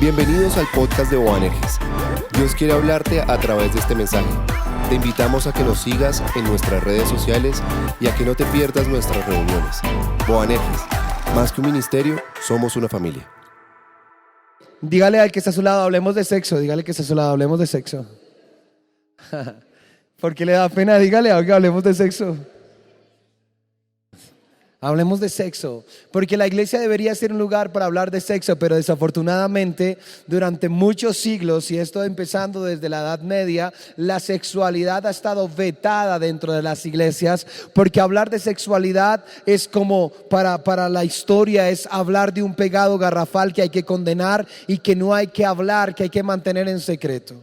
Bienvenidos al podcast de Boanerges. Dios quiere hablarte a través de este mensaje. Te invitamos a que nos sigas en nuestras redes sociales y a que no te pierdas nuestras reuniones. Boanerges, más que un ministerio, somos una familia. Dígale al que está a su lado, hablemos de sexo. Dígale que está a su lado, hablemos de sexo. ¿Por qué le da pena? Dígale, hablemos de sexo. Hablemos de sexo, porque la iglesia debería ser un lugar para hablar de sexo, pero desafortunadamente durante muchos siglos, y esto empezando desde la Edad Media, la sexualidad ha estado vetada dentro de las iglesias, porque hablar de sexualidad es como para la historia, es hablar de un pecado garrafal que hay que condenar y que no hay que hablar, que hay que mantener en secreto.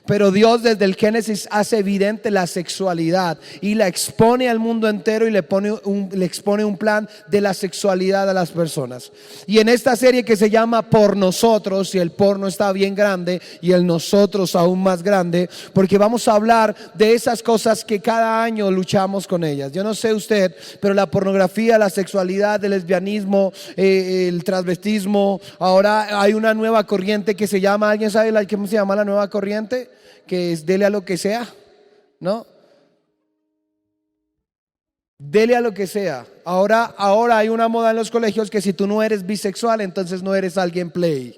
Pero Dios desde el Génesis hace evidente la sexualidad y la expone al mundo entero y le expone un plan de la sexualidad a las personas. Y en esta serie que se llama Por Nosotros, y el porno está bien grande y el nosotros aún más grande, porque vamos a hablar de esas cosas que cada año luchamos con ellas. Yo no sé usted, pero la pornografía, la sexualidad, el lesbianismo, el transvestismo, ahora hay una nueva corriente que se llama, ¿alguien sabe cómo se llama la nueva corriente? Que es dele a lo que sea, ¿no? Dele a lo que sea. Ahora hay una moda en los colegios que si tú no eres bisexual, entonces no eres alguien play.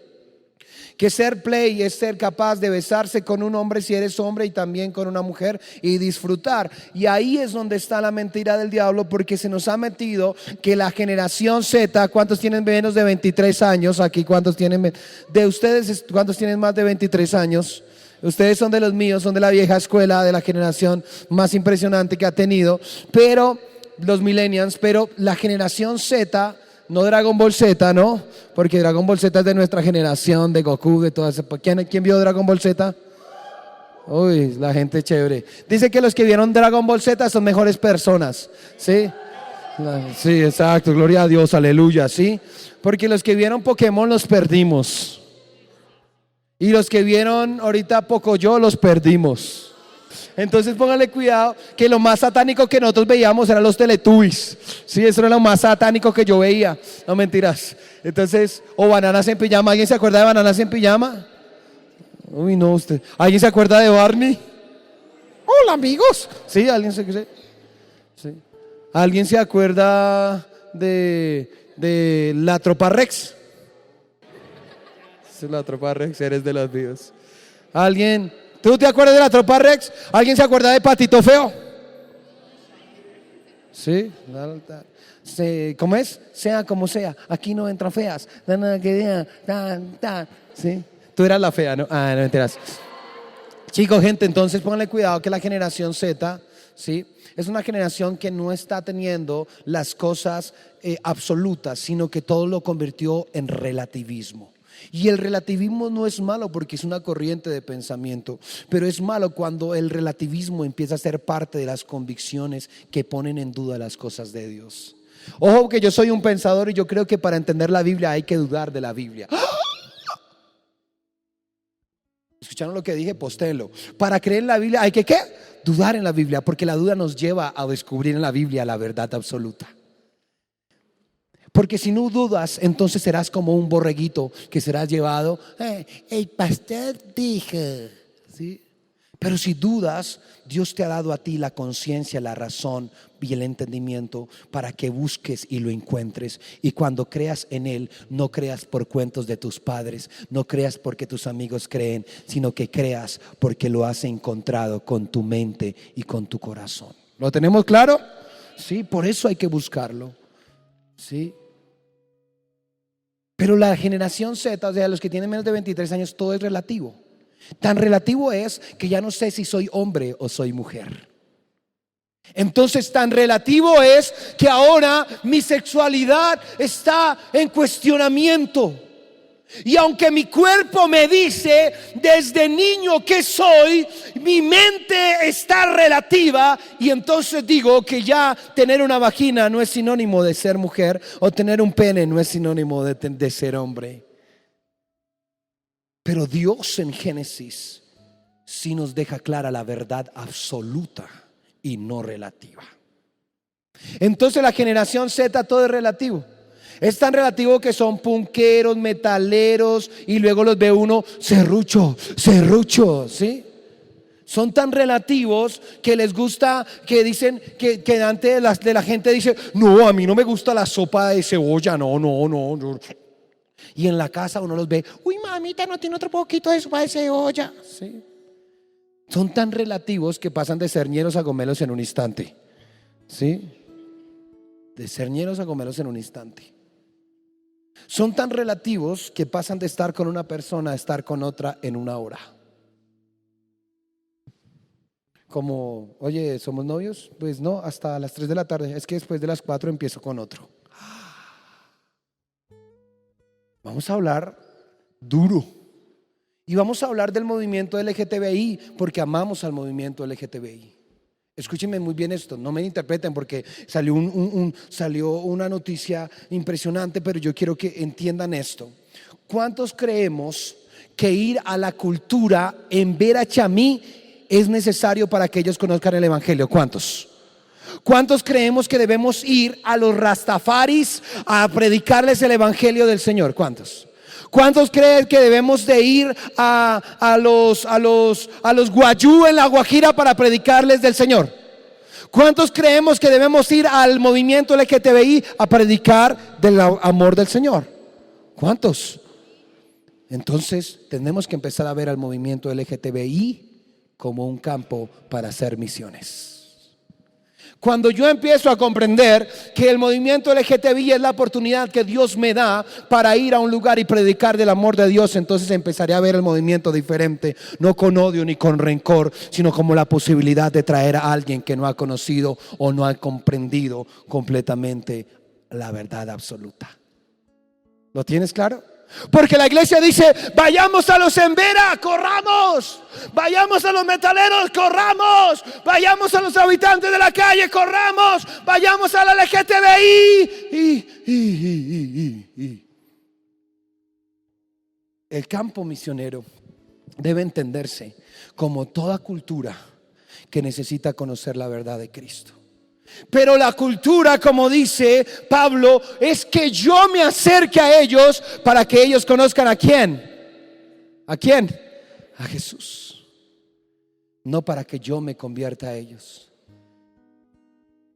Que ser play es ser capaz de besarse con un hombre si eres hombre y también con una mujer y disfrutar. Y ahí es donde está la mentira del diablo, porque se nos ha metido que la generación Z, ¿cuántos tienen menos de 23 años? Aquí, ¿cuántos tienen? De ustedes, ¿cuántos tienen más de 23 años? Ustedes son de los míos, son de la vieja escuela, de la generación más impresionante que ha tenido, pero los millennials, pero la generación Z, no Dragon Ball Z, ¿no? Porque Dragon Ball Z es de nuestra generación, de Goku, de todas esas. ¿Quién vio Dragon Ball Z? Uy, la gente chévere. Dice que los que vieron Dragon Ball Z son mejores personas, ¿sí? Sí, exacto, gloria a Dios, aleluya, ¿sí? Porque los que vieron Pokémon los perdimos. Y los que vieron ahorita Pocoyo los perdimos. Entonces póngale cuidado que lo más satánico que nosotros veíamos eran los Teletubbies. Sí, eso era lo más satánico que yo veía. No mentiras. Entonces, o Bananas en Pijama. ¿Alguien se acuerda de Bananas en Pijama? Uy, no, usted. ¿Alguien se acuerda de Barney? Hola, amigos. Sí, ¿alguien sí. ¿Alguien se acuerda de la Tropa Rex? La Tropa Rex, eres de los míos. ¿Alguien? ¿Tú te acuerdas de la Tropa Rex? ¿Alguien se acuerda de Patito Feo? ¿Sí? ¿Cómo es? Sea como sea, aquí no entran feas. ¿Sí? Tú eras la fea, ¿no? Ah, no me enteras. Chicos, gente, entonces pónganle cuidado que la generación Z, ¿sí? Es una generación que no está teniendo las cosas absolutas, sino que todo lo convirtió en relativismo. Y el relativismo no es malo porque es una corriente de pensamiento, pero es malo cuando el relativismo empieza a ser parte de las convicciones que ponen en duda las cosas de Dios. Ojo que yo soy un pensador y yo creo que para entender la Biblia hay que dudar de la Biblia. ¿Escucharon lo que dije? Postéenlo. Para creer en la Biblia hay que ¿qué? Dudar en la Biblia, porque la duda nos lleva a descubrir en la Biblia la verdad absoluta. Porque si no dudas, entonces serás como un borreguito que serás llevado. El pastor dijo, ¿sí? Pero si dudas, Dios te ha dado a ti la conciencia, la razón y el entendimiento para que busques y lo encuentres. Y cuando creas en Él, no creas por cuentos de tus padres, no creas porque tus amigos creen, sino que creas porque lo has encontrado con tu mente y con tu corazón. ¿Lo tenemos claro? Sí, por eso hay que buscarlo. Sí. Pero la generación Z, o sea, los que tienen menos de 23 años, todo es relativo. Tan relativo es que ya no sé si soy hombre o soy mujer. Entonces tan relativo es que ahora mi sexualidad está en cuestionamiento. Y aunque mi cuerpo me dice desde niño que soy, mi mente está relativa. Y entonces digo que ya tener una vagina no es sinónimo de ser mujer, o tener un pene no es sinónimo de ser hombre. Pero Dios en Génesis sí nos deja clara la verdad absoluta y no relativa. Entonces la generación Z todo es relativo. Es tan relativo que son punqueros, metaleros, y luego los ve uno serrucho, serrucho, ¿sí? Son tan relativos que les gusta, que dicen que delante de la gente dice, no, a mí no me gusta la sopa de cebolla, no. Y en la casa uno los ve, uy, mamita, no tiene otro poquito de sopa de cebolla, ¿sí? Son tan relativos que pasan de cerñeros a gomelos en un instante, ¿sí? De cerñeros a gomelos en un instante. Son tan relativos que pasan de estar con una persona a estar con otra en una hora. Como, oye, ¿somos novios? Pues no, hasta las 3 de la tarde. Es que después de las 4 empiezo con otro. Vamos a hablar duro. Y vamos a hablar del movimiento LGTBI porque amamos al movimiento LGTBI. Escúchenme muy bien esto, no me interpreten porque salió una noticia impresionante, pero yo quiero que entiendan esto. ¿Cuántos creemos que ir a la cultura en ver a Chamí es necesario para que ellos conozcan el evangelio? ¿Cuántos? ¿Cuántos creemos que debemos ir a los rastafaris a predicarles el evangelio del Señor? ¿Cuántos? ¿Cuántos creen que debemos de ir a los guayú en la Guajira para predicarles del Señor? ¿Cuántos creemos que debemos ir al movimiento LGTBI a predicar del amor del Señor? ¿Cuántos? Entonces tenemos que empezar a ver al movimiento LGTBI como un campo para hacer misiones. Cuando yo empiezo a comprender que el movimiento LGTBI es la oportunidad que Dios me da para ir a un lugar y predicar del amor de Dios, entonces empezaré a ver el movimiento diferente, no con odio ni con rencor, sino como la posibilidad de traer a alguien que no ha conocido o no ha comprendido completamente la verdad absoluta. ¿Lo tienes claro? Porque la iglesia dice, vayamos a los Embera, corramos. Vayamos a los metaleros, corramos. Vayamos a los habitantes de la calle, corramos. Vayamos a la LGTBI. El campo misionero debe entenderse como toda cultura que necesita conocer la verdad de Cristo. Pero la cultura, como dice Pablo, es que yo me acerque a ellos para que ellos conozcan ¿a quién? ¿A quién? A Jesús. No para que yo me convierta a ellos.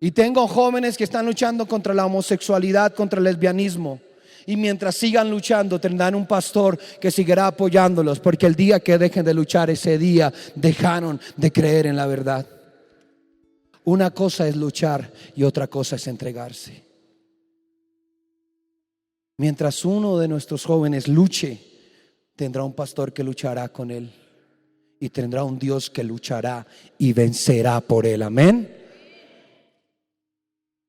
Y tengo jóvenes que están luchando contra la homosexualidad, contra el lesbianismo. Y mientras sigan luchando tendrán un pastor que seguirá apoyándolos, porque el día que dejen de luchar, ese día dejaron de creer en la verdad. Una cosa es luchar y otra cosa es entregarse. Mientras uno de nuestros jóvenes luche, tendrá un pastor que luchará con él y tendrá un Dios que luchará y vencerá por él. Amén.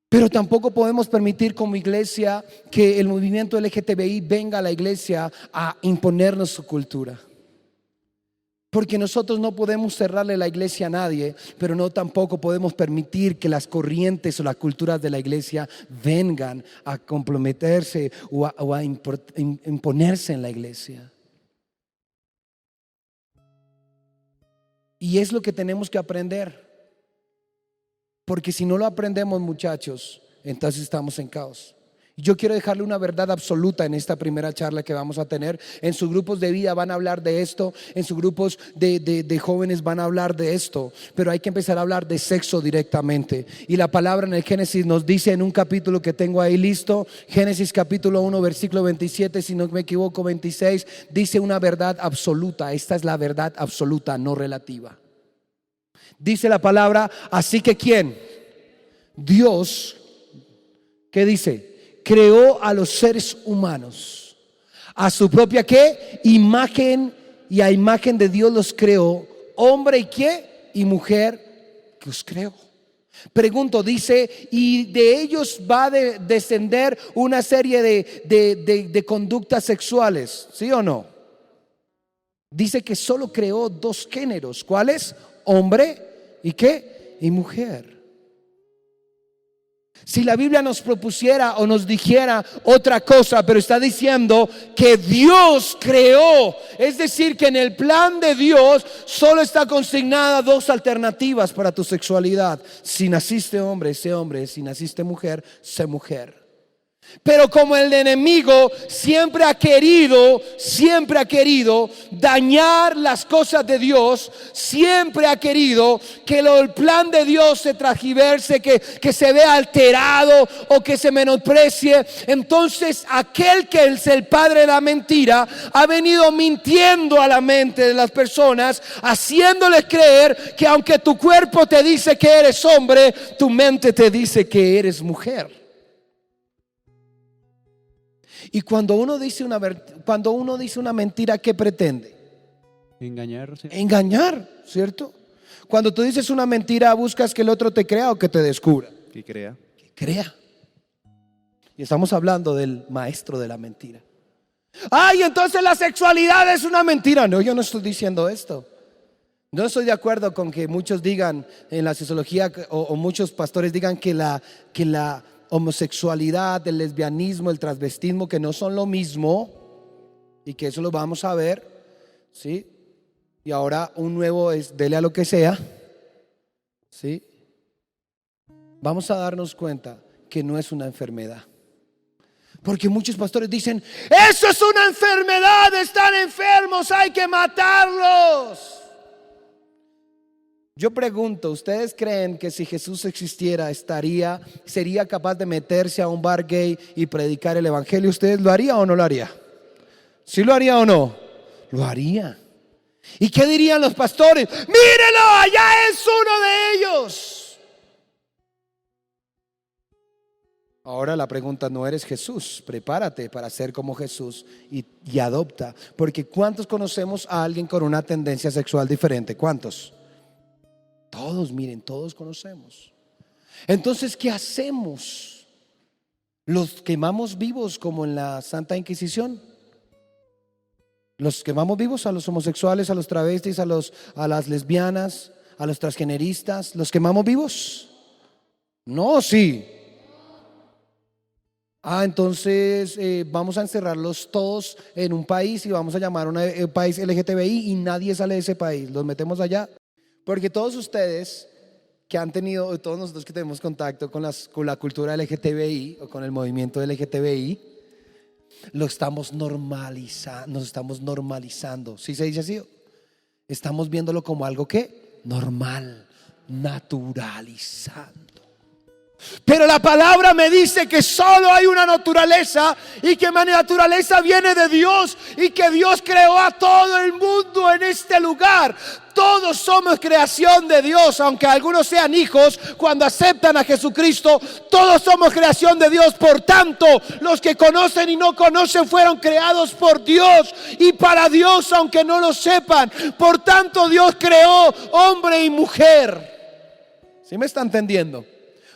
Pero tampoco podemos permitir como iglesia que el movimiento LGTBI venga a la iglesia a imponernos su cultura. Porque nosotros no podemos cerrarle la iglesia a nadie, pero no tampoco podemos permitir que las corrientes o las culturas de la iglesia vengan a comprometerse o a imponerse en la iglesia. Y es lo que tenemos que aprender. Porque si no lo aprendemos, muchachos, entonces estamos en caos. Yo quiero dejarle una verdad absoluta en esta primera charla que vamos a tener. En sus grupos de vida van a hablar de esto, en sus grupos de jóvenes van a hablar de esto, pero hay que empezar a hablar de sexo directamente. Y la palabra en el Génesis nos dice en un capítulo que tengo ahí listo, Génesis capítulo 1 versículo 27, si no me equivoco 26, dice una verdad absoluta. Esta es la verdad absoluta, no relativa. Dice la palabra, así que ¿quién? Dios, ¿qué dice? Creó a los seres humanos a su propia ¿qué? Imagen, y a imagen de Dios los creó, hombre y ¿qué? Y mujer que os creó. Pregunto, dice, y de ellos va a descender una serie de conductas sexuales, ¿sí o no? Dice que solo creó dos géneros, ¿cuáles? Hombre y ¿qué? Y mujer. Si la Biblia nos propusiera o nos dijera otra cosa, pero está diciendo que Dios creó, es decir, que en el plan de Dios solo está consignada dos alternativas para tu sexualidad. Si naciste hombre, sé hombre; si naciste mujer, sé mujer. Pero como el enemigo siempre ha querido dañar las cosas de Dios, siempre ha querido que el plan de Dios se transgiverse, que se vea alterado o que se menosprecie. Entonces aquel que es el padre de la mentira ha venido mintiendo a la mente de las personas, haciéndoles creer que aunque tu cuerpo te dice que eres hombre, tu mente te dice que eres mujer. Y cuando uno dice una mentira, ¿qué pretende? Engañar, ¿sí? Engañar, ¿cierto? Cuando tú dices una mentira, buscas que el otro te crea o que te descubra. Que crea. Que crea. Y estamos hablando del maestro de la mentira. Ay, entonces la sexualidad es una mentira. No, yo no estoy diciendo esto. No estoy de acuerdo con que muchos digan en la sociología o muchos pastores digan que la homosexualidad, el lesbianismo, el transvestismo, que no son lo mismo, y que eso lo vamos a ver, ¿sí? Y ahora un nuevo es dele a lo que sea, ¿sí? Vamos a darnos cuenta que no es una enfermedad. Porque muchos pastores dicen, eso es una enfermedad, están enfermos, hay que matarlos. Yo pregunto, ¿ustedes creen que si Jesús existiera sería capaz de meterse a un bar gay y predicar el evangelio? ¿Ustedes lo harían o no lo harían? ¿Sí lo haría o no? Lo haría. ¿Y qué dirían los pastores? ¡Mírelo! ¡Allá es uno de ellos! Ahora la pregunta no eres Jesús. Prepárate para ser como Jesús y adopta. Porque ¿cuántos conocemos a alguien con una tendencia sexual diferente? ¿Cuántos? Todos, miren, todos conocemos. Entonces, ¿qué hacemos? ¿Los quemamos vivos como en la Santa Inquisición? ¿Los quemamos vivos a los homosexuales, a los travestis, a las lesbianas, a los transgeneristas? ¿Los quemamos vivos? No, sí. Entonces vamos a encerrarlos todos en un país y vamos a llamar a un país LGTBI y nadie sale de ese país. Los metemos allá. Porque todos ustedes que han tenido, todos nosotros que tenemos contacto con la cultura LGTBI o con el movimiento LGTBI, nos estamos normalizando. ¿Sí se dice así? Estamos viéndolo como algo que normal, naturalizando. Pero la palabra me dice que solo hay una naturaleza y que mi naturaleza viene de Dios y que Dios creó a todo el mundo en este lugar. Todos somos creación de Dios, aunque algunos sean hijos cuando aceptan a Jesucristo. Todos somos creación de Dios. Por tanto, los que conocen y no conocen fueron creados por Dios y para Dios, aunque no lo sepan. Por tanto, Dios creó hombre y mujer. ¿Sí me está entendiendo?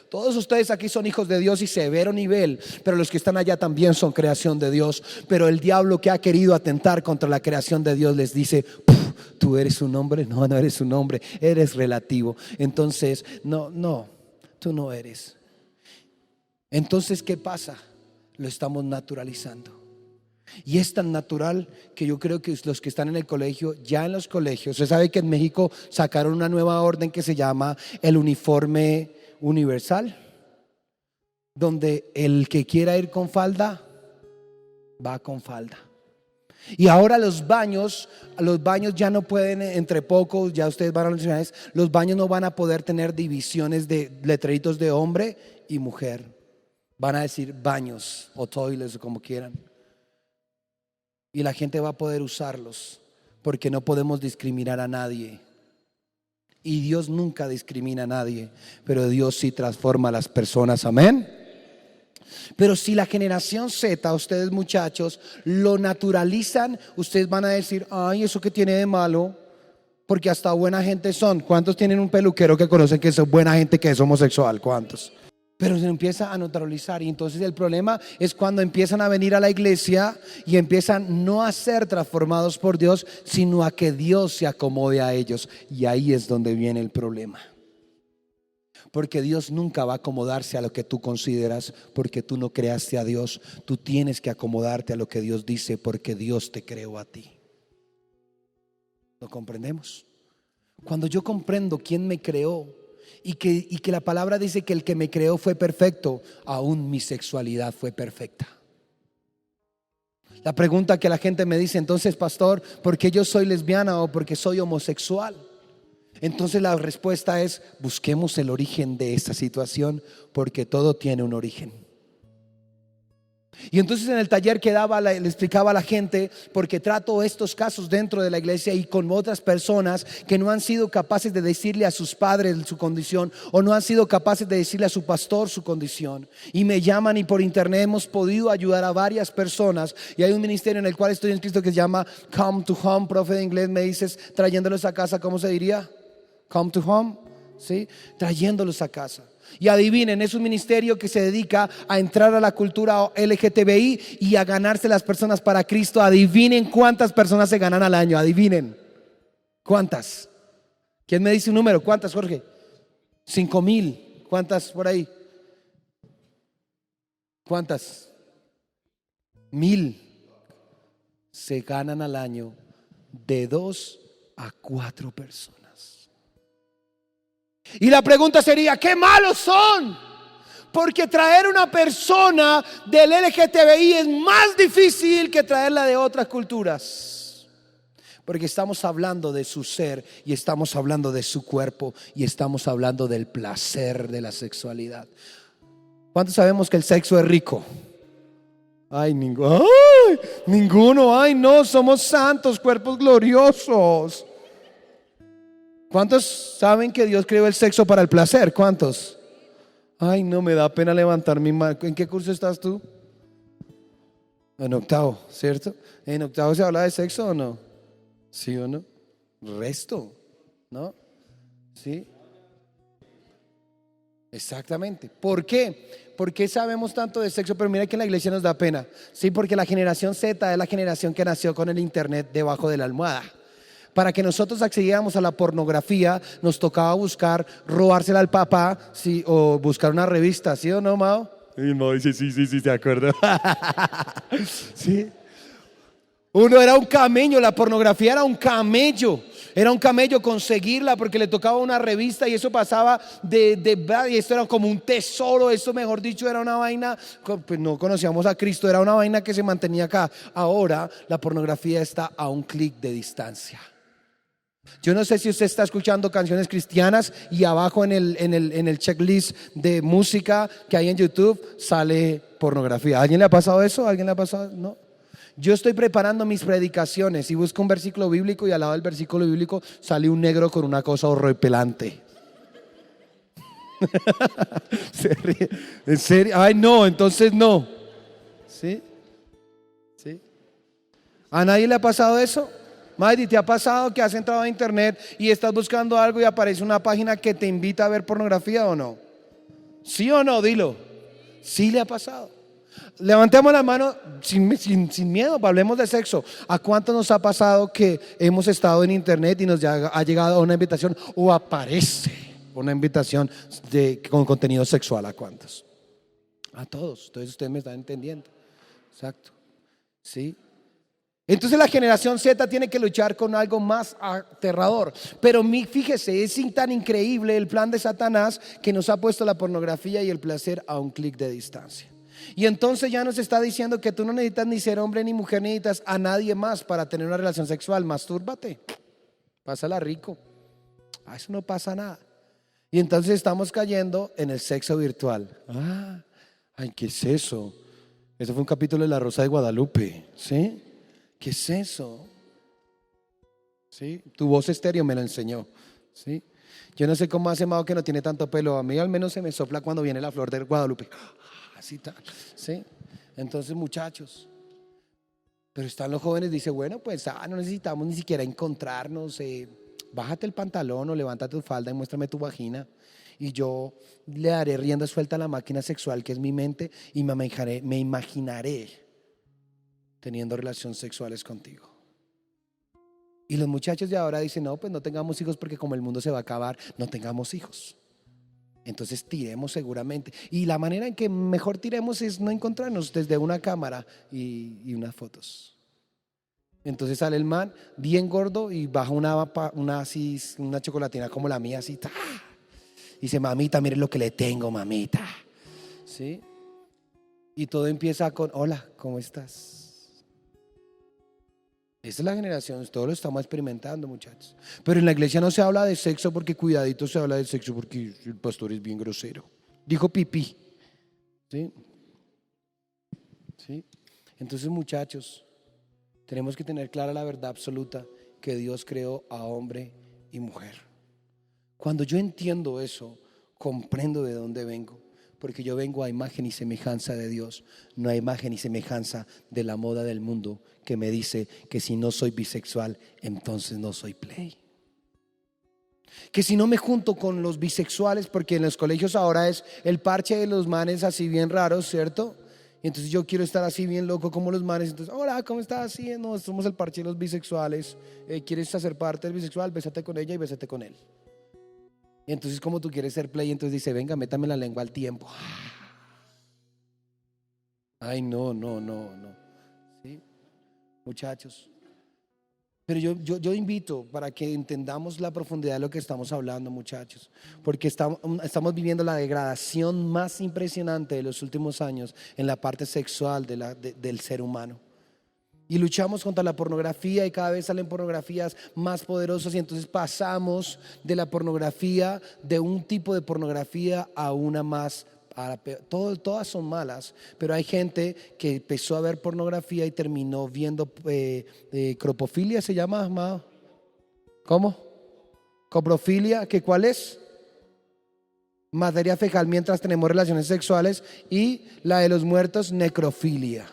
Todos ustedes aquí son hijos de Dios y severo nivel, pero los que están allá también son creación de Dios. Pero el diablo que ha querido atentar contra la creación de Dios les dice, tú eres un hombre, no eres un hombre, eres relativo. Entonces, no, tú no eres. Entonces, ¿qué pasa? Lo estamos naturalizando. Y es tan natural que yo creo que los que están en el colegio, ya en los colegios, usted sabe que en México sacaron una nueva orden que se llama el uniforme universal, donde el que quiera ir con falda va con falda. Y ahora los baños ya no pueden, entre pocos, ya ustedes van a las universidades, los baños no van a poder tener divisiones de letreritos de hombre y mujer. Van a decir baños o toilets o como quieran. Y la gente va a poder usarlos porque no podemos discriminar a nadie. Y Dios nunca discrimina a nadie, pero Dios sí transforma a las personas, amén. Pero si la generación Z, ustedes muchachos, lo naturalizan, ustedes van a decir, ay, ¿eso qué tiene de malo? Porque hasta buena gente son. ¿Cuántos tienen un peluquero que conocen que es buena gente que es homosexual? ¿Cuántos? Pero se empieza a naturalizar y entonces el problema es cuando empiezan a venir a la iglesia y empiezan no a ser transformados por Dios, sino a que Dios se acomode a ellos. Y ahí es donde viene el problema. Porque Dios nunca va a acomodarse a lo que tú consideras, porque tú no creaste a Dios. Tú tienes que acomodarte a lo que Dios dice, porque Dios te creó a ti. ¿Lo comprendemos? Cuando yo comprendo quién me creó, y que la palabra dice que el que me creó fue perfecto, aún mi sexualidad fue perfecta. La pregunta que la gente me dice, entonces pastor, ¿por qué yo soy lesbiana o porque soy homosexual? Entonces la respuesta es, busquemos el origen de esta situación, porque todo tiene un origen. Y entonces en el taller que daba le explicaba a la gente, porque trato estos casos dentro de la iglesia y con otras personas que no han sido capaces de decirle a sus padres su condición, o no han sido capaces de decirle a su pastor su condición, y me llaman, y por internet hemos podido ayudar a varias personas. Y hay un ministerio en el cual estoy inscrito que se llama Come to Home. Profe de inglés, me dices, trayéndolos a casa, ¿cómo se diría? Come to Home, ¿sí? Trayéndolos a casa. Y adivinen, es un ministerio que se dedica a entrar a la cultura LGTBI y a ganarse las personas para Cristo. Adivinen cuántas personas se ganan al año. Adivinen cuántas. ¿Quién me dice un número? ¿Cuántas, Jorge? 5,000. ¿Cuántas por ahí? ¿Cuántas? 1,000 se ganan al año de 2 a 4 personas. Y la pregunta sería, ¿qué malos son? Porque traer una persona del LGTBI es más difícil que traerla de otras culturas. Porque estamos hablando de su ser, y estamos hablando de su cuerpo, y estamos hablando del placer de la sexualidad. ¿Cuántos sabemos que el sexo es rico? Ay, ninguno. Ay, no, somos santos, cuerpos gloriosos. ¿Cuántos saben que Dios creó el sexo para el placer? ¿Cuántos? Ay, no, me da pena levantar mi mano. ¿En qué curso estás tú? En octavo, ¿cierto? ¿En octavo se habla de sexo o no? ¿Sí o no? Resto, ¿no? ¿Sí? Exactamente. ¿Por qué? ¿Por qué sabemos tanto de sexo? Pero mira que en la iglesia nos da pena. Sí, porque la generación Z es la generación que nació con el internet debajo de la almohada. Para que nosotros accediéramos a la pornografía, nos tocaba buscar, robársela al papá, ¿sí? O buscar una revista, ¿sí o no, Mao? Y el Mao dice, sí, de acuerdo. ¿Sí? Uno era un camello, la pornografía era un camello. Era un camello conseguirla porque le tocaba una revista, y eso pasaba y esto era como un tesoro. Esto, mejor dicho, era una vaina, pues no conocíamos a Cristo, era una vaina que se mantenía acá. Ahora la pornografía está a un clic de distancia. Yo no sé si usted está escuchando canciones cristianas y abajo en el checklist de música que hay en YouTube sale pornografía. ¿A alguien le ha pasado eso? ¿A alguien le ha pasado? No. Yo estoy preparando mis predicaciones y busco un versículo bíblico, y al lado del versículo bíblico sale un negro con una cosa horripilante. Se ríe. ¿En serio? Ay, no, entonces no. ¿Sí? ¿Sí? ¿A nadie le ha pasado eso? Maddy, ¿te ha pasado que has entrado a internet y estás buscando algo y aparece una página que te invita a ver pornografía o no? ¿Sí o no? Dilo. ¿Sí le ha pasado? Levantemos la mano sin miedo, hablemos de sexo. ¿A cuánto nos ha pasado que hemos estado en internet y nos ha llegado una invitación, o aparece una invitación con contenido sexual? ¿A cuántos? A todos. Entonces ustedes me están entendiendo. Exacto. ¿Sí? Entonces la generación Z tiene que luchar con algo más aterrador. Pero fíjese, es tan increíble el plan de Satanás que nos ha puesto la pornografía y el placer a un clic de distancia. Y entonces ya nos está diciendo que tú no necesitas ni ser hombre ni mujer, necesitas a nadie más para tener una relación sexual. Mastúrbate, pásala rico. A eso no pasa nada. Y entonces estamos cayendo en el sexo virtual. Ay, ¿qué es eso? Eso fue un capítulo de La Rosa de Guadalupe, ¿sí? ¿Qué es eso? ¿Sí? Tu voz estéreo me lo enseñó, ¿sí? Yo no sé cómo hace Mao que no tiene tanto pelo. A mí al menos se me sopla cuando viene la flor de Guadalupe. Así tal, ¿sí? Entonces, muchachos, pero están los jóvenes, dice, bueno, pues no necesitamos ni siquiera encontrarnos. Bájate el pantalón o levántate tu falda y muéstrame tu vagina, y yo le daré rienda suelta a la máquina sexual que es mi mente, y me imaginaré teniendo relaciones sexuales contigo. Y los muchachos de ahora dicen, no, pues no tengamos hijos porque como el mundo se va a acabar, no tengamos hijos. Entonces tiremos seguramente. Y la manera en que mejor tiremos es no encontrarnos desde una cámara y unas fotos. Entonces sale el man bien gordo y baja una chocolatina como la mía, así, Dice, mamita, mire lo que le tengo, mamita. ¿Sí? Y todo empieza con, hola, ¿cómo estás? Esa es la generación, todos lo estamos experimentando, muchachos. Pero en la iglesia no se habla de sexo porque cuidadito se habla de sexo porque el pastor es bien grosero. Dijo pipí. ¿Sí? ¿Sí? Entonces, muchachos, tenemos que tener clara la verdad absoluta que Dios creó a hombre y mujer. Cuando yo entiendo eso, comprendo de dónde vengo. Porque yo vengo a imagen y semejanza de Dios, no a imagen y semejanza de la moda del mundo que me dice que si no soy bisexual, entonces no soy play. Que si no me junto con los bisexuales, porque en los colegios ahora es el parche de los manes así bien raros, ¿cierto? Y entonces yo quiero estar así bien loco como los manes. Entonces, hola, ¿cómo estás? Sí, no, somos el parche de los bisexuales. ¿Quieres hacer parte del bisexual? Bésate con ella y bésate con él. Y entonces como tú quieres ser play, entonces dice, venga, métame la lengua al tiempo. Ay, no. ¿Sí? Muchachos. Pero yo invito para que entendamos la profundidad de lo que estamos hablando, muchachos. Porque estamos viviendo la degradación más impresionante de los últimos años en la parte sexual del ser humano. Y luchamos contra la pornografía y cada vez salen pornografías más poderosas y entonces pasamos de la pornografía, de un tipo de pornografía a una más. Todas son malas, pero hay gente que empezó a ver pornografía y terminó viendo cropofilia, ¿se llama, amado? ¿Cómo? Coprofilia, ¿qué cuál es? Materia fecal mientras tenemos relaciones sexuales, y la de los muertos, necrofilia.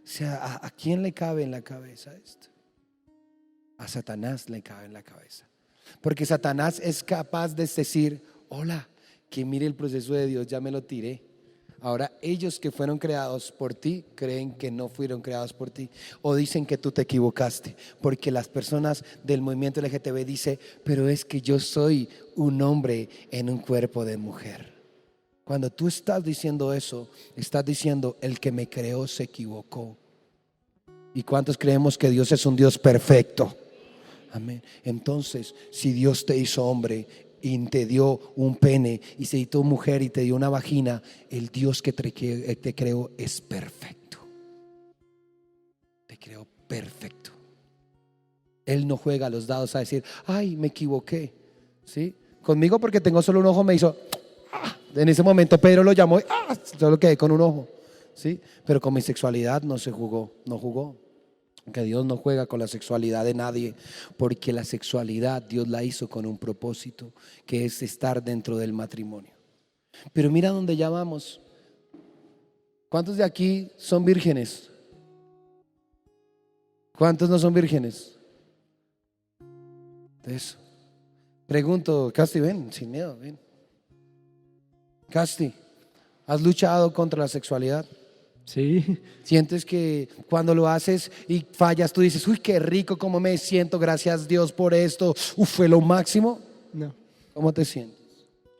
O sea, ¿a quién le cabe en la cabeza esto? A Satanás le cabe en la cabeza. Porque Satanás es capaz de decir, hola, que mire el proceso de Dios, ya me lo tiré. Ahora ellos que fueron creados por ti creen que no fueron creados por ti, o dicen que tú te equivocaste, porque las personas del movimiento LGTB dicen, pero es que yo soy un hombre en un cuerpo de mujer. Cuando tú estás diciendo eso, estás diciendo, el que me creó se equivocó. ¿Y cuántos creemos que Dios es un Dios perfecto? Amén. Entonces, si Dios te hizo hombre y te dio un pene, y se hizo mujer y te dio una vagina, el Dios que te creó es perfecto. Te creó perfecto. Él no juega a los dados a decir, ay, me equivoqué. ¿Sí? Conmigo porque tengo solo un ojo me hizo... En ese momento Pedro lo llamó y solo quedé con un ojo. ¿Sí? Pero con mi sexualidad no jugó. Que Dios no juega con la sexualidad de nadie, porque la sexualidad Dios la hizo con un propósito, que es estar dentro del matrimonio. Pero mira dónde ya vamos. ¿Cuántos de aquí son vírgenes? ¿Cuántos no son vírgenes? Eso. Pregunto, Casti, ven, sin miedo, ven. Casti, ¿has luchado contra la sexualidad? Sí, ¿Sientes que cuando lo haces y fallas tú dices, uy, qué rico, cómo me siento, gracias Dios por esto, fue lo máximo? no, ¿Cómo te sientes?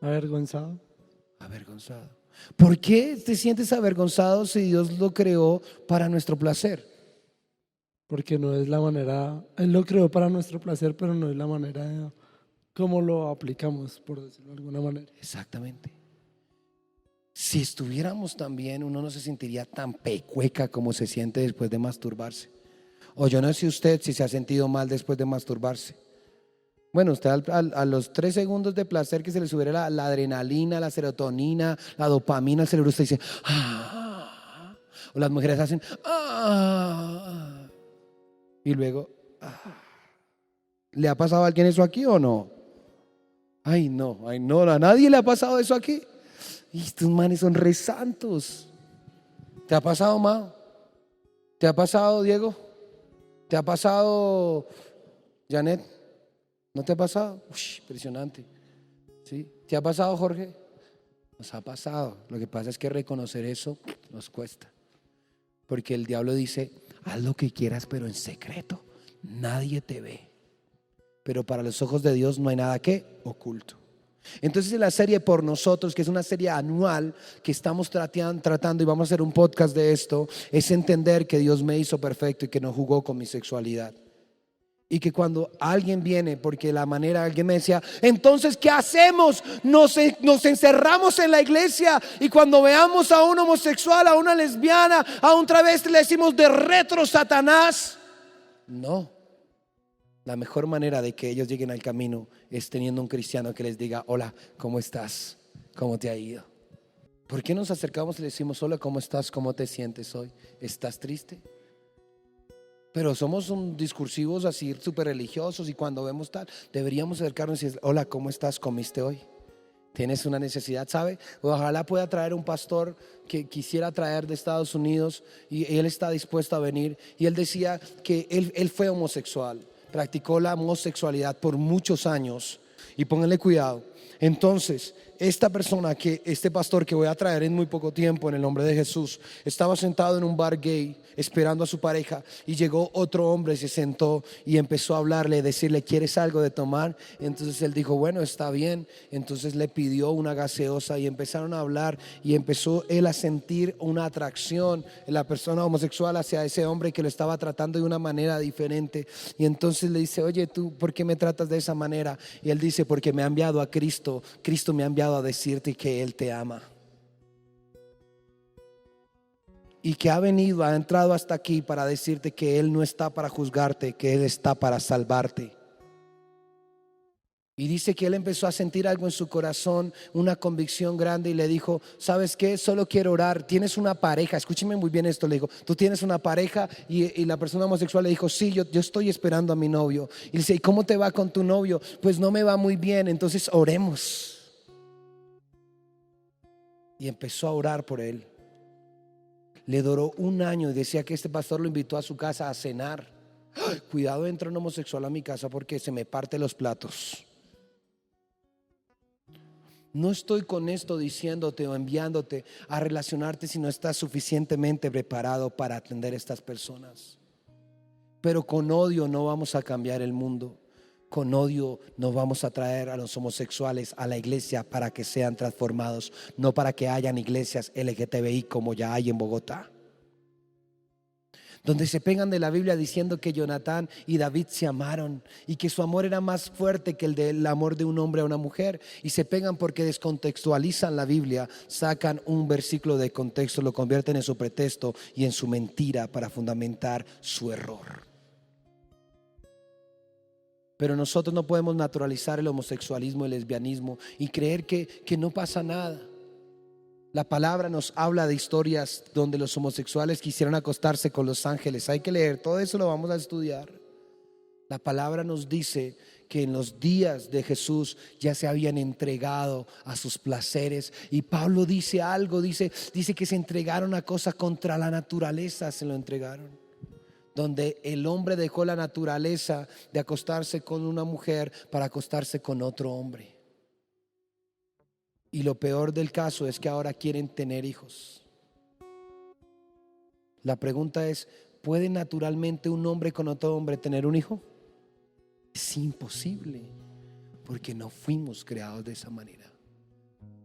avergonzado. Avergonzado. ¿Por qué te sientes avergonzado si Dios lo creó para nuestro placer? Porque no es la manera, Él lo creó para nuestro placer, pero no es la manera de cómo lo aplicamos, por decirlo de alguna manera. Exactamente. Si estuviéramos tan bien, uno no se sentiría tan pecueca como se siente después de masturbarse. O yo no sé usted si se ha sentido mal después de masturbarse. Bueno, usted a los 3 segundos de placer que se le subiera la adrenalina, la serotonina, la dopamina al cerebro, usted dice, ¡ah! O las mujeres hacen, ¡ah! Y luego, ¡ah! ¿Le ha pasado a alguien eso aquí o no? Ay, no, a nadie le ha pasado eso aquí. Y estos manes son re santos. ¿Te ha pasado, Mao? ¿Te ha pasado, Diego? ¿Te ha pasado, Janet? ¿No te ha pasado? Impresionante. ¿Sí? ¿Te ha pasado, Jorge? Nos ha pasado. Lo que pasa es que reconocer eso nos cuesta. Porque el diablo dice, haz lo que quieras, pero en secreto. Nadie te ve. Pero para los ojos de Dios no hay nada que oculto. Entonces en la serie Por Nosotros, que es una serie anual que estamos tratando y vamos a hacer un podcast de esto, es entender que Dios me hizo perfecto y que no jugó con mi sexualidad. Y que cuando alguien viene, porque la manera, alguien me decía, entonces, ¿qué hacemos? Nos encerramos en la iglesia y cuando veamos a un homosexual, a una lesbiana, a un travesti, le decimos de retro Satanás. No, la mejor manera de que ellos lleguen al camino es teniendo un cristiano que les diga, hola, ¿cómo estás? ¿Cómo te ha ido? ¿Por qué nos acercamos y le decimos, hola, ¿cómo estás? ¿Cómo te sientes hoy? ¿Estás triste? Pero somos discursivos así súper religiosos y cuando vemos tal, deberíamos acercarnos y decir, hola, ¿cómo estás? ¿Comiste hoy? ¿Tienes una necesidad? ¿Sabe? Ojalá pueda traer un pastor que quisiera traer de Estados Unidos y él está dispuesto a venir. Y él decía que él fue homosexual, practicó la homosexualidad por muchos años y pónganle cuidado. Entonces, este pastor que voy a traer en muy poco tiempo en el nombre de Jesús, estaba sentado en un bar gay esperando a su pareja y llegó otro hombre, se sentó y empezó a hablarle, decirle, ¿quieres algo de tomar? Entonces él dijo, bueno, está bien. Entonces le pidió una gaseosa y empezaron a hablar y empezó él a sentir una atracción en la persona homosexual hacia ese hombre que lo estaba tratando de una manera diferente. Y entonces le dice, oye, ¿tú por qué me tratas de esa manera? Y él dice, porque me ha enviado a Cristo. Cristo me ha enviado a decirte que Él te ama. Y que ha entrado hasta aquí para decirte que Él no está para juzgarte, que Él está para salvarte. Y dice que él empezó a sentir algo en su corazón, una convicción grande y le dijo, ¿sabes qué? Solo quiero orar. ¿Tienes una pareja? Escúcheme muy bien esto, le dijo, ¿tú tienes una pareja? Y la persona homosexual le dijo, sí, yo estoy esperando a mi novio. Y dice, ¿y cómo te va con tu novio? Pues no me va muy bien, entonces oremos. Y empezó a orar por él. Le duró un año y decía que este pastor lo invitó a su casa a cenar. ¡Ay! Cuidado, entra un homosexual a mi casa porque se me parte los platos. No estoy con esto diciéndote o enviándote a relacionarte si no estás suficientemente preparado para atender a estas personas. Pero con odio no vamos a cambiar el mundo. Con odio no vamos a traer a los homosexuales a la iglesia para que sean transformados, no para que hayan iglesias LGTBI como ya hay en Bogotá, donde se pegan de la Biblia diciendo que Jonatán y David se amaron y que su amor era más fuerte que el del amor de un hombre a una mujer, y se pegan porque descontextualizan la Biblia, sacan un versículo de contexto, lo convierten en su pretexto y en su mentira para fundamentar su error. Pero nosotros no podemos naturalizar el homosexualismo, el lesbianismo y creer que no pasa nada. La palabra nos habla de historias donde los homosexuales quisieron acostarse con los ángeles. Hay que leer, todo eso lo vamos a estudiar. La palabra nos dice que en los días de Jesús ya se habían entregado a sus placeres. Y Pablo dice algo, dice que se entregaron a cosas contra la naturaleza, se lo entregaron. Donde el hombre dejó la naturaleza de acostarse con una mujer para acostarse con otro hombre. Y lo peor del caso es que ahora quieren tener hijos. La pregunta es, ¿puede naturalmente un hombre con otro hombre tener un hijo? Es imposible, porque no fuimos creados de esa manera.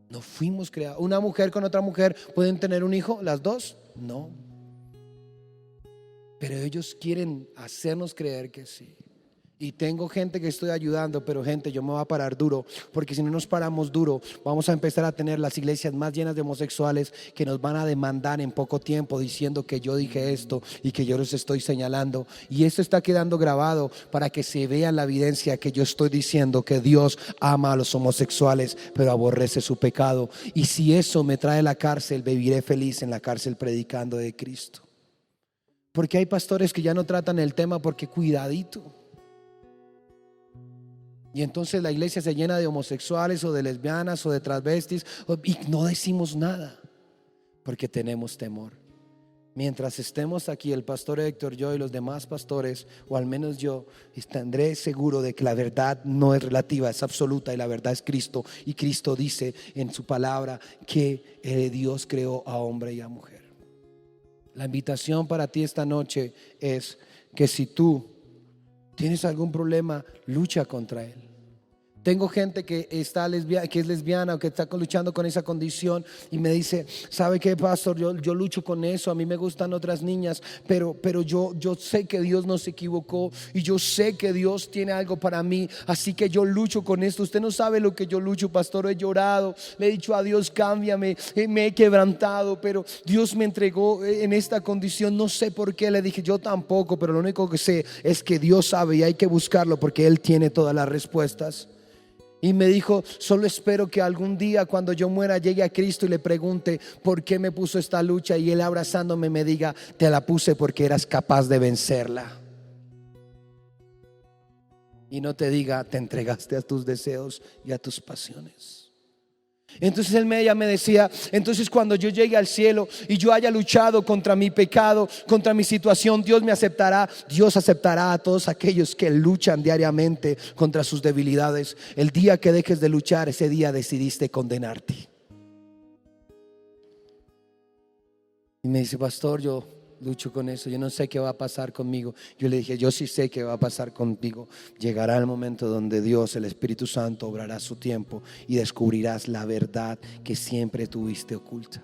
No fuimos creados. ¿Una mujer con otra mujer pueden tener un hijo? ¿Las dos? No. Pero ellos quieren hacernos creer que sí. Y tengo gente que estoy ayudando, pero gente, yo me voy a parar duro, porque si no nos paramos duro, vamos a empezar a tener las iglesias más llenas de homosexuales que nos van a demandar en poco tiempo diciendo que yo dije esto y que yo los estoy señalando. Y esto está quedando grabado para que se vea la evidencia que yo estoy diciendo que Dios ama a los homosexuales, pero aborrece su pecado. Y si eso me trae a la cárcel, viviré feliz en la cárcel predicando de Cristo. Porque hay pastores que ya no tratan el tema porque cuidadito. Y entonces la iglesia se llena de homosexuales o de lesbianas o de transvestis y no decimos nada porque tenemos temor. Mientras estemos aquí, el pastor Héctor, yo y los demás pastores, o al menos yo, estaré seguro de que la verdad no es relativa, es absoluta, y la verdad es Cristo. Y Cristo dice en su palabra que Dios creó a hombre y a mujer. La invitación para ti esta noche es que si tú tienes algún problema, lucha contra él. Tengo gente que está lesbiana, que es lesbiana o que está luchando con esa condición y me dice, ¿sabe qué, pastor? Yo lucho con eso, a mí me gustan otras niñas, pero yo sé que Dios no se equivocó y yo sé que Dios tiene algo para mí, así que yo lucho con esto. Usted no sabe lo que yo lucho, pastor. He llorado, le he dicho a Dios, cámbiame, me he quebrantado, pero Dios me entregó en esta condición, no sé por qué. Le dije, yo tampoco, pero lo único que sé es que Dios sabe y hay que buscarlo porque Él tiene todas las respuestas. Y me dijo, solo espero que algún día cuando yo muera llegue a Cristo y le pregunte por qué me puso esta lucha, y Él abrazándome me diga, te la puse porque eras capaz de vencerla. Y no te diga, te entregaste a tus deseos y a tus pasiones. Entonces ella me decía, entonces cuando yo llegue al cielo y yo haya luchado contra mi pecado, contra mi situación, Dios me aceptará. Dios aceptará a todos aquellos que luchan diariamente contra sus debilidades. El día que dejes de luchar, ese día decidiste condenarte. Y me dice, pastor, yo lucho con eso, yo no sé qué va a pasar conmigo. Yo le dije, yo sí sé qué va a pasar contigo. Llegará el momento donde Dios, el Espíritu Santo, obrará su tiempo y descubrirás la verdad que siempre tuviste oculta.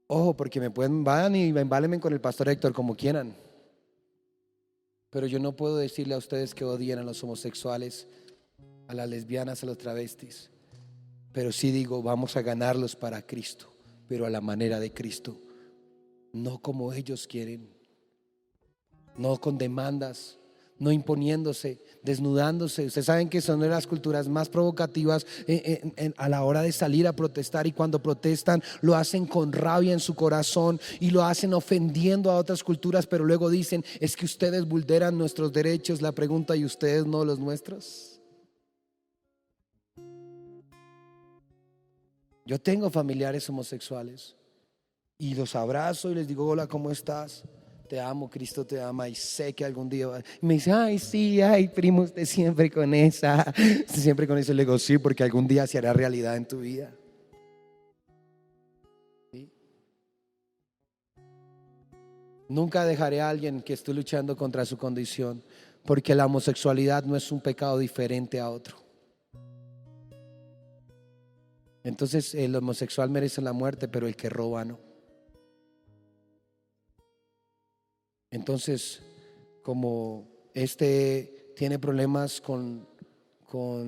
Ojo, porque van y embálenme con el pastor Héctor como quieran, pero yo no puedo decirle a ustedes que odien a los homosexuales, a las lesbianas, a los travestis, pero sí digo, vamos a ganarlos para Cristo, pero a la manera de Cristo, no como ellos quieren, no con demandas, no imponiéndose, desnudándose. Ustedes saben que son de las culturas más provocativas a la hora de salir a protestar, y cuando protestan lo hacen con rabia en su corazón y lo hacen ofendiendo a otras culturas, pero luego dicen, es que ustedes vulneran nuestros derechos. La pregunta, ¿y ustedes no los nuestros? Yo tengo familiares homosexuales y los abrazo y les digo, hola, ¿cómo estás? Te amo, Cristo te ama y sé que algún día y me dice, ay, sí, ay, primo, usted siempre con esa. Siempre con eso. Le digo, sí, porque algún día se hará realidad en tu vida. ¿Sí? Nunca dejaré a alguien que esté luchando contra su condición, porque la homosexualidad no es un pecado diferente a otro. Entonces el homosexual merece la muerte, pero el que roba no. Entonces, como tiene problemas con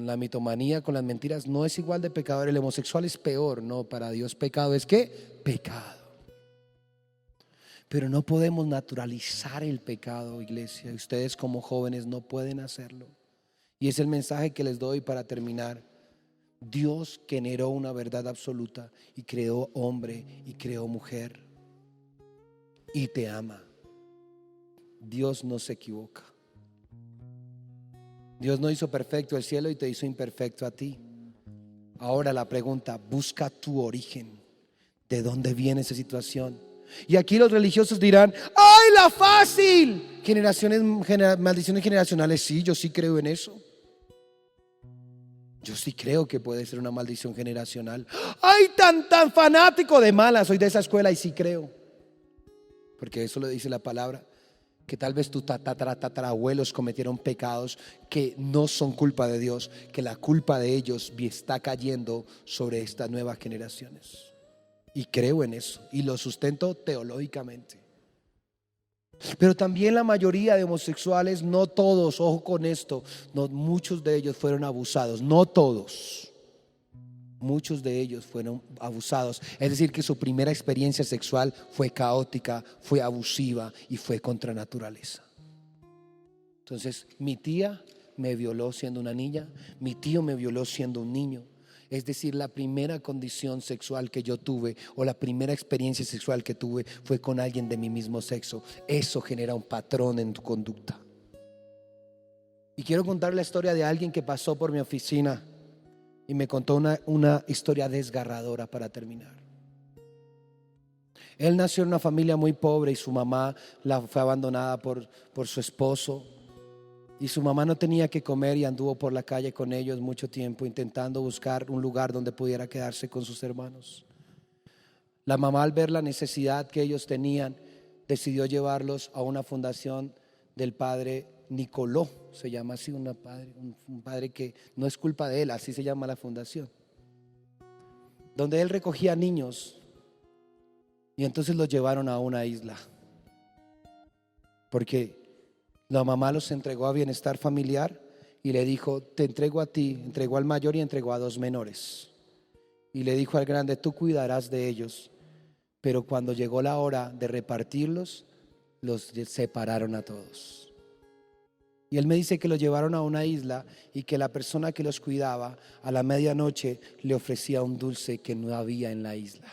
la mitomanía, con las mentiras, no es igual de pecador. El homosexual es peor. No, para Dios pecado es ¿qué? Pecado. Pero no podemos naturalizar el pecado, iglesia. Ustedes como jóvenes no pueden hacerlo. Y es el mensaje que les doy para terminar. Dios generó una verdad absoluta y creó hombre y creó mujer y te ama. Dios no se equivoca. Dios no hizo perfecto el cielo y te hizo imperfecto a ti. Ahora la pregunta, busca tu origen. ¿De dónde viene esa situación? Y aquí los religiosos dirán, ¡ay, la fácil! Maldiciones generacionales. Sí, yo sí creo en eso. Yo sí creo que puede ser una maldición generacional. ¡Ay, tan fanático de malas! Soy de esa escuela y sí creo. Porque eso lo dice la palabra. Que tal vez tus tatarabuelos cometieron pecados que no son culpa de Dios. Que la culpa de ellos está cayendo sobre estas nuevas generaciones. Y creo en eso. Y lo sustento teológicamente. Pero también la mayoría de homosexuales, no todos, ojo con esto, no, muchos de ellos fueron abusados, no todos, muchos de ellos fueron abusados. Es decir, que su primera experiencia sexual fue caótica, fue abusiva y fue contra naturaleza. Entonces, mi tía me violó siendo una niña, mi tío me violó siendo un niño. Es decir, la primera condición sexual que yo tuve o la primera experiencia sexual que tuve fue con alguien de mi mismo sexo. Eso genera un patrón en tu conducta. Y quiero contar la historia de alguien que pasó por mi oficina y me contó una historia desgarradora para terminar. Él nació en una familia muy pobre y su mamá fue abandonada por su esposo. Y su mamá no tenía que comer y anduvo por la calle con ellos mucho tiempo intentando buscar un lugar donde pudiera quedarse con sus hermanos. La mamá, al ver la necesidad que ellos tenían, decidió llevarlos a una fundación del padre Nicoló, se llama así, un padre que no es culpa de él, así se llama la fundación, donde él recogía niños y entonces los llevaron a una isla, porque la mamá los entregó a bienestar familiar y le dijo: te entrego a ti, entregó al mayor y entregó a 2 menores. Y le dijo al grande: tú cuidarás de ellos. Pero cuando llegó la hora de repartirlos, los separaron a todos. Y él me dice que los llevaron a una isla y que la persona que los cuidaba a la medianoche le ofrecía un dulce que no había en la isla.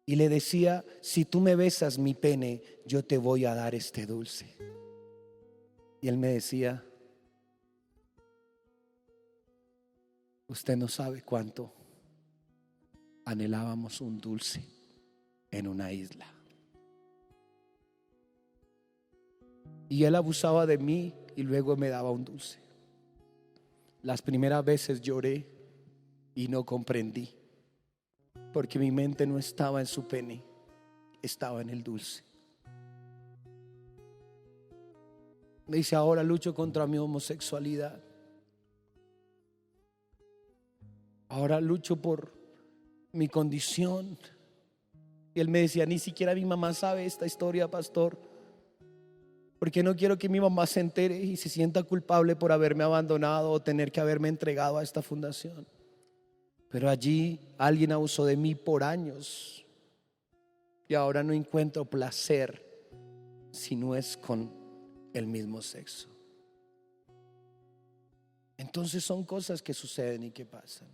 Y le decía: si tú me besas mi pene, yo te voy a dar este dulce. Y él me decía: usted no sabe cuánto anhelábamos un dulce en una isla. Y él abusaba de mí y luego me daba un dulce. Las primeras veces lloré y no comprendí, porque mi mente no estaba en su pene, estaba en el dulce. Me dice: ahora lucho contra mi homosexualidad. Ahora lucho por mi condición. Y él me decía: ni siquiera mi mamá sabe esta historia, pastor, porque no quiero que mi mamá se entere y se sienta culpable por haberme abandonado o tener que haberme entregado a esta fundación. Pero allí alguien abusó de mí por años y ahora no encuentro placer si no es con el mismo sexo. Entonces son cosas que suceden y que pasan.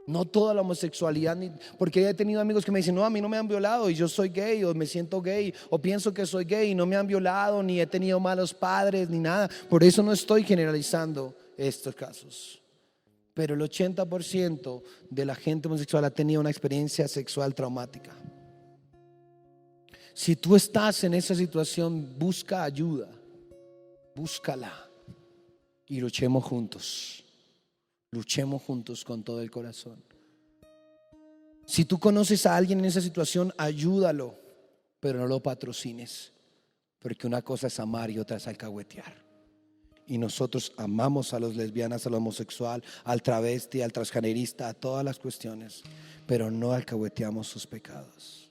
No toda la homosexualidad, porque he tenido amigos que me dicen: no, a mí no me han violado y yo soy gay, o me siento gay, o pienso que soy gay y no me han violado, ni he tenido malos padres, ni nada. Por eso no estoy generalizando estos casos. Pero el 80% de la gente homosexual ha tenido una experiencia sexual traumática. Si tú estás en esa situación, busca ayuda, búscala y luchemos juntos. Luchemos juntos con todo el corazón. Si tú conoces a alguien en esa situación, ayúdalo, pero no lo patrocines, porque una cosa es amar y otra es alcahuetear. Y nosotros amamos a los lesbianas, al homosexual, al travesti, al transgenerista, a todas las cuestiones, pero no alcahueteamos sus pecados.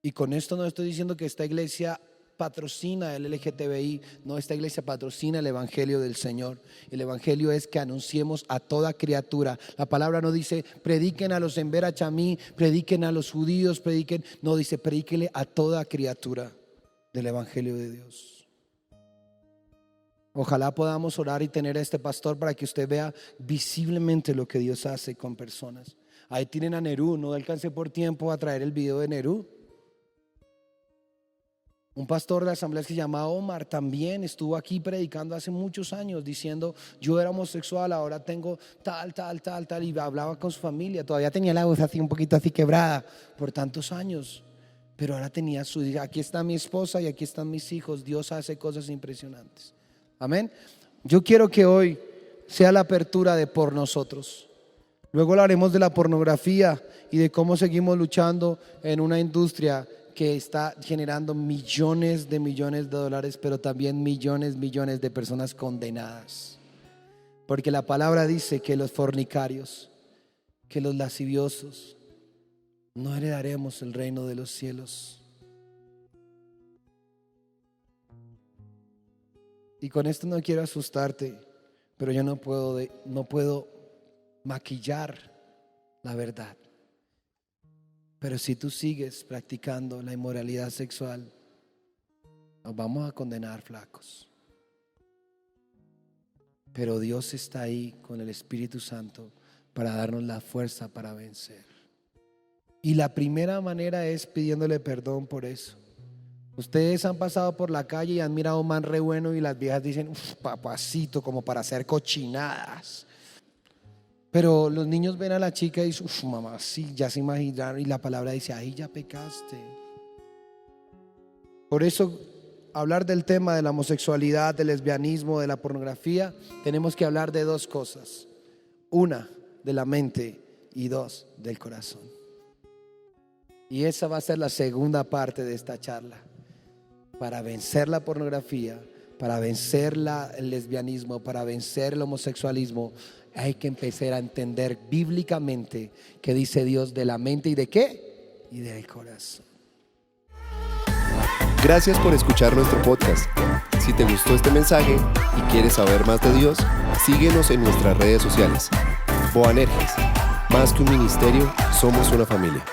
Y con esto no estoy diciendo que esta iglesia patrocina el LGTBI, no, esta iglesia patrocina el evangelio del Señor. El evangelio es que anunciemos a toda criatura. La palabra no dice prediquen a los Embera Chamí, prediquen a los judíos, prediquen, no, dice predíquele a toda criatura del evangelio de Dios. Ojalá podamos orar y tener a este pastor para que usted vea visiblemente lo que Dios hace con personas. Ahí tienen a Nerú, no alcancé por tiempo a traer el video de Nerú. Un pastor de la asamblea que se llama Omar también estuvo aquí predicando hace muchos años diciendo: yo era homosexual, ahora tengo tal, y hablaba con su familia. Todavía tenía la voz así un poquito así quebrada por tantos años, pero ahora tenía su: aquí está mi esposa y aquí están mis hijos. Dios hace cosas impresionantes. Amén. Yo quiero que hoy sea la apertura de por nosotros. Luego hablaremos de la pornografía y de cómo seguimos luchando en una industria que está generando millones de dólares, pero también millones de personas condenadas. Porque la palabra dice que los fornicarios, que los lasciviosos, no heredaremos el reino de los cielos. Y con esto no quiero asustarte, pero yo no puedo maquillar la verdad. Pero si tú sigues practicando la inmoralidad sexual, nos vamos a condenar, flacos. Pero Dios está ahí con el Espíritu Santo para darnos la fuerza para vencer. Y la primera manera es pidiéndole perdón por eso. Ustedes han pasado por la calle y han mirado a un man re bueno y las viejas dicen: uf, papacito, como para hacer cochinadas. Pero los niños ven a la chica y dicen: uf, mamá, sí, ya se imaginaron. Y la palabra dice: ahí ya pecaste. Por eso, hablar del tema de la homosexualidad, del lesbianismo, de la pornografía, tenemos que hablar de 2 cosas. 1, de la mente, y 2, del corazón. Y esa va a ser la segunda parte de esta charla. para vencer la pornografía, para vencer el lesbianismo, para vencer el homosexualismo, hay que empezar a entender bíblicamente qué dice Dios de la mente y de qué, y del corazón. Gracias por escuchar nuestro podcast. Si te gustó este mensaje y quieres saber más de Dios, síguenos en nuestras redes sociales. Boanerges, más que un ministerio, somos una familia.